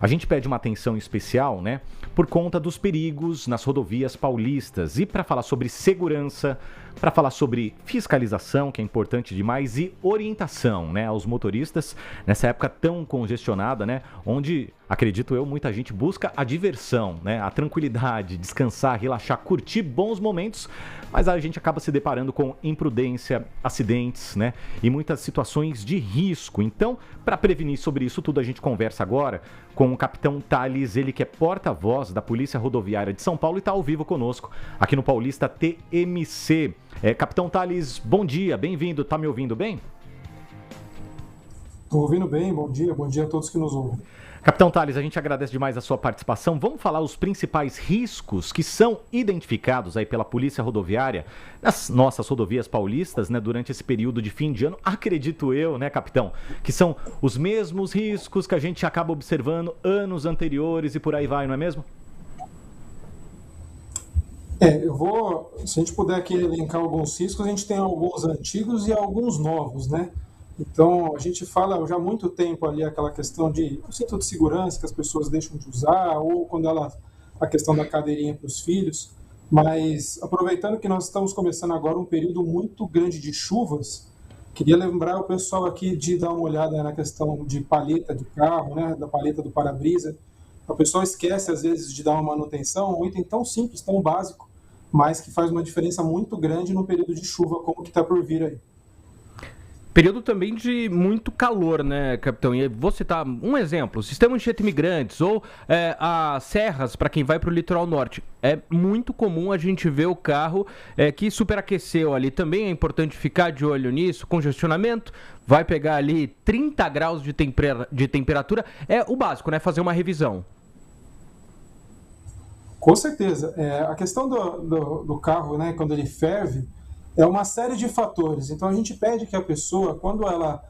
A gente pede uma atenção especial, né, por conta dos perigos nas rodovias paulistas e para falar sobre segurança, para falar sobre fiscalização, que é importante demais, e orientação, né, aos motoristas nessa época tão congestionada, né, onde, acredito eu, muita gente busca a diversão, né, a tranquilidade, descansar, relaxar, curtir bons momentos, mas a gente acaba se deparando com imprudência, acidentes, né, e muitas situações de risco. Então, para prevenir sobre isso tudo, a gente conversa agora com o Capitão Thales, ele que é porta-voz da Polícia Rodoviária de São Paulo e está ao vivo conosco aqui no Paulista TMC. Capitão Thales, bom dia, bem-vindo, tá me ouvindo bem? Estou ouvindo bem, bom dia a todos que nos ouvem. Capitão Thales, a gente agradece demais a sua participação. Vamos falar os principais riscos que são identificados aí pela Polícia Rodoviária nas nossas rodovias paulistas, né, durante esse período de fim de ano. Acredito eu, né, capitão, que são os mesmos riscos que a gente acaba observando anos anteriores e por aí vai, não é mesmo? Se a gente puder aqui elencar alguns riscos, a gente tem alguns antigos e alguns novos, né? Então, a gente fala já há muito tempo ali aquela questão de o cinto de segurança que as pessoas deixam de usar, ou quando a questão da cadeirinha para os filhos. Mas, aproveitando que nós estamos começando agora um período muito grande de chuvas, queria lembrar o pessoal aqui de dar uma olhada na questão de palheta de carro, né, da palheta do para-brisa. O pessoal esquece, às vezes, de dar uma manutenção, um item tão simples, tão básico, mas que faz uma diferença muito grande no período de chuva, como que está por vir aí. Período também de muito calor, né, capitão? E vou citar um exemplo, sistema de imigrantes ou as serras para quem vai para o litoral norte. É muito comum a gente ver o carro que superaqueceu ali. Também é importante ficar de olho nisso, congestionamento, vai pegar ali 30 graus de temperatura. É o básico, né? Fazer uma revisão. Com certeza. A questão do carro, né, quando ele ferve, é uma série de fatores. Então, a gente pede que a pessoa, quando ela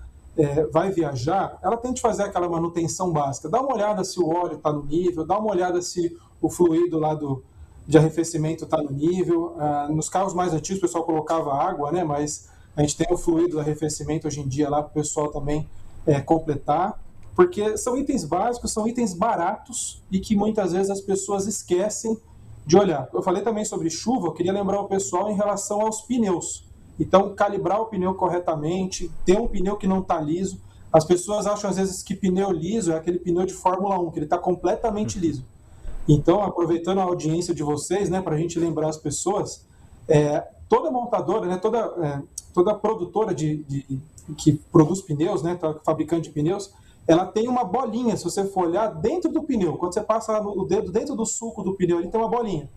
vai viajar, ela tente fazer aquela manutenção básica. Dá uma olhada se o óleo está no nível, dá uma olhada se o fluido lá de arrefecimento está no nível. Nos carros mais antigos, o pessoal colocava água, né, mas a gente tem o fluido do arrefecimento hoje em dia lá para o pessoal também completar. Porque são itens básicos, são itens baratos e que muitas vezes as pessoas esquecem de olhar. Eu falei também sobre chuva, eu queria lembrar o pessoal em relação aos pneus. Então, calibrar o pneu corretamente, ter um pneu que não está liso. As pessoas acham às vezes que pneu liso é aquele pneu de Fórmula 1, que ele está completamente liso. Então, aproveitando a audiência de vocês, né, para a gente lembrar as pessoas, toda montadora, né, toda produtora que produz pneus, né, fabricante de pneus, ela tem uma bolinha, se você for olhar, dentro do pneu. Quando você passa o dedo dentro do sulco do pneu, ele tem uma bolinha.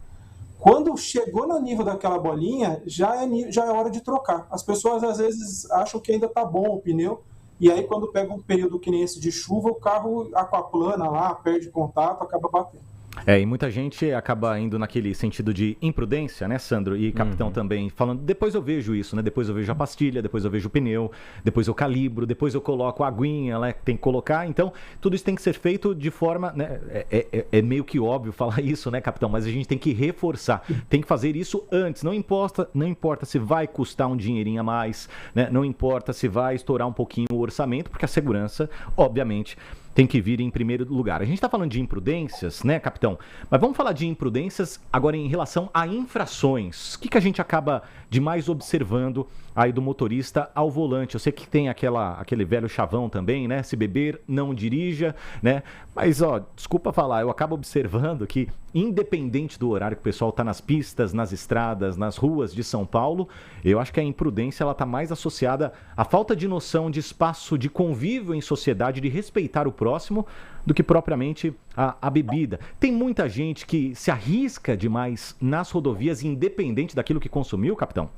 Quando chegou no nível daquela bolinha, já é hora de trocar. As pessoas, às vezes, acham que ainda está bom o pneu, e aí, quando pega um período que nem esse de chuva, o carro aquaplana lá, perde contato, acaba batendo. E muita gente acaba indo naquele sentido de imprudência, né, Sandro? E capitão também, falando, depois eu vejo isso, né? Depois eu vejo a pastilha, depois eu vejo o pneu, depois eu calibro, depois eu coloco a aguinha, né, que tem que colocar. Então, tudo isso tem que ser feito de forma, né? É meio que óbvio falar isso, né, capitão? Mas a gente tem que reforçar, tem que fazer isso antes. Não importa se vai custar um dinheirinho a mais, né? Não importa se vai estourar um pouquinho o orçamento, porque a segurança, obviamente, tem que vir em primeiro lugar. A gente está falando de imprudências, né, capitão? Mas vamos falar de imprudências agora em relação a infrações. O que a gente acaba de mais observando aí do motorista ao volante? Eu sei que tem aquele velho chavão também, né? Se beber, não dirija, né? Mas, desculpa falar, eu acabo observando que, independente do horário que o pessoal está nas pistas, nas estradas, nas ruas de São Paulo, eu acho que a imprudência está mais associada à falta de noção de espaço de convívio em sociedade, de respeitar o próximo, do que propriamente a bebida. Tem muita gente que se arrisca demais nas rodovias, independente daquilo que consumiu, capitão?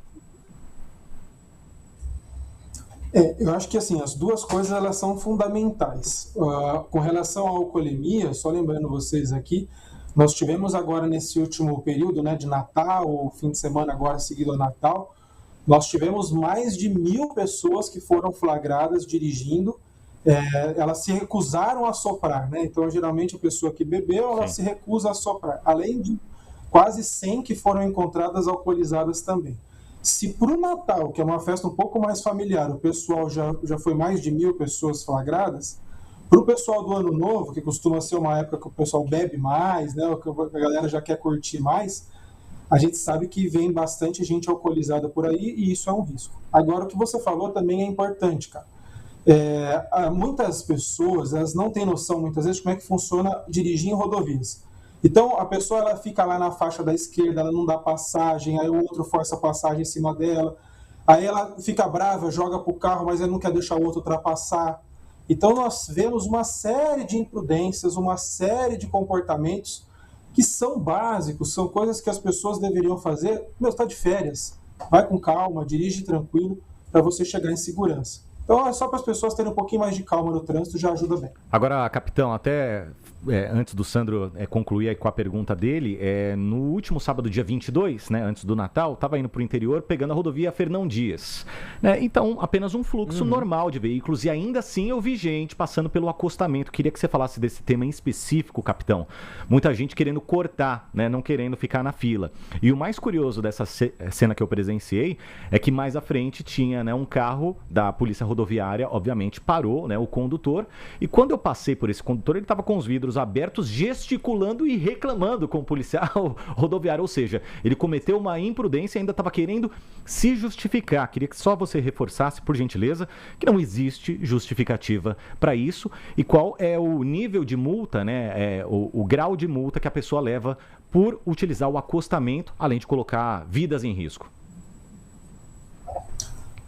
Eu acho que assim, as duas coisas elas são fundamentais. Com relação à alcoolemia, só lembrando vocês aqui, nós tivemos agora nesse último período, né, de Natal, ou fim de semana agora seguido a Natal, nós tivemos mais de 1.000 pessoas que foram flagradas dirigindo. Elas se recusaram a soprar, né? Então, geralmente, a pessoa que bebeu, ela se recusa a soprar. Além de quase 100 que foram encontradas alcoolizadas também. Se para o Natal, que é uma festa um pouco mais familiar, o pessoal já foi mais de 1.000 pessoas flagradas, Para o pessoal do Ano Novo, que costuma ser uma época que o pessoal bebe mais, né, que a galera já quer curtir mais, a gente sabe que vem bastante gente alcoolizada por aí e isso é um risco. Agora, o que você falou também é importante, cara. Muitas pessoas, elas não têm noção, muitas vezes, como é que funciona dirigir em rodovias. Então, a pessoa ela fica lá na faixa da esquerda, ela não dá passagem, aí o outro força a passagem em cima dela, aí ela fica brava, joga pro carro, mas ela não quer deixar o outro ultrapassar. Então, nós vemos uma série de imprudências, uma série de comportamentos que são básicos, são coisas que as pessoas deveriam fazer. Meu, está de férias, vai com calma, dirige tranquilo, para você chegar em segurança. Então, é só para as pessoas terem um pouquinho mais de calma no trânsito, já ajuda bem. Agora, capitão, até antes do Sandro concluir aí com a pergunta dele, no último sábado, dia 22, né, antes do Natal, estava indo para o interior pegando a rodovia Fernão Dias. Né? Então, apenas um fluxo normal de veículos e ainda assim eu vi gente passando pelo acostamento. Queria que você falasse desse tema em específico, capitão. Muita gente querendo cortar, né, não querendo ficar na fila. E o mais curioso dessa cena que eu presenciei é que mais à frente tinha, né, um carro da Polícia Rodoviária, obviamente parou, né, o condutor, e quando eu passei por esse condutor, ele estava com os vidros abertos, gesticulando e reclamando com o policial rodoviário, ou seja, ele cometeu uma imprudência e ainda estava querendo se justificar. Queria que só você reforçasse, por gentileza, que não existe justificativa para isso e qual é o nível de multa, né, o grau de multa que a pessoa leva por utilizar o acostamento, além de colocar vidas em risco.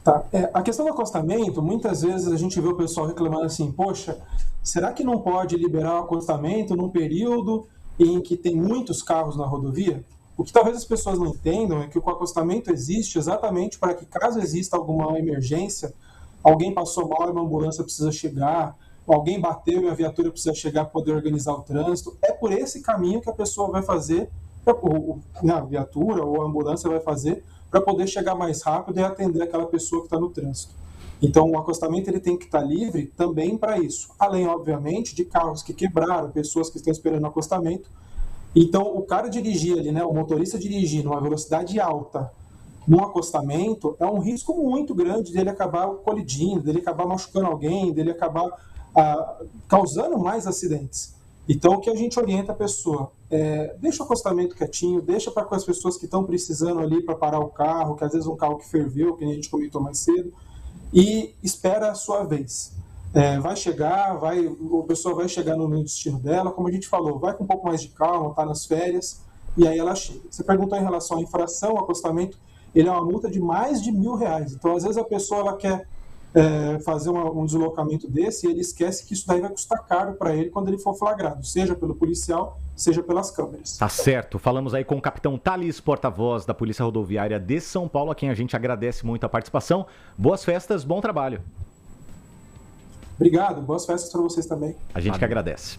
Tá. A questão do acostamento, muitas vezes a gente vê o pessoal reclamando assim, poxa, será que não pode liberar o acostamento num período em que tem muitos carros na rodovia? O que talvez as pessoas não entendam é que o acostamento existe exatamente para que, caso exista alguma emergência, alguém passou mal e uma ambulância precisa chegar, alguém bateu e a viatura precisa chegar para poder organizar o trânsito. É por esse caminho que a pessoa vai fazer, a viatura ou a ambulância vai fazer, para poder chegar mais rápido e atender aquela pessoa que está no trânsito. Então, o acostamento ele tem que estar livre também para isso. Além, obviamente, de carros que quebraram, pessoas que estão esperando o acostamento. Então, o cara dirigir ali, né, o motorista dirigir numa velocidade alta num acostamento, é um risco muito grande dele acabar colidindo, dele acabar machucando alguém, dele acabar causando mais acidentes. Então, o que a gente orienta a pessoa deixa o acostamento quietinho, deixa para as pessoas que estão precisando ali para parar o carro, que às vezes um carro que ferveu, que a gente comentou mais cedo, e espera a sua vez. Vai chegar, a pessoa vai chegar no destino dela, como a gente falou, vai com um pouco mais de calma, está nas férias, e aí ela chega. Você perguntou em relação à infração, o acostamento, ele é uma multa de mais de R$1.000. Então, às vezes a pessoa ela quer fazer um deslocamento desse e ele esquece que isso daí vai custar caro para ele quando ele for flagrado, seja pelo policial, seja pelas câmeras. Tá certo. Falamos aí com o capitão Thales, porta-voz da Polícia Rodoviária de São Paulo, a quem a gente agradece muito a participação. Boas festas, bom trabalho. Obrigado, boas festas para vocês também. A gente que agradece.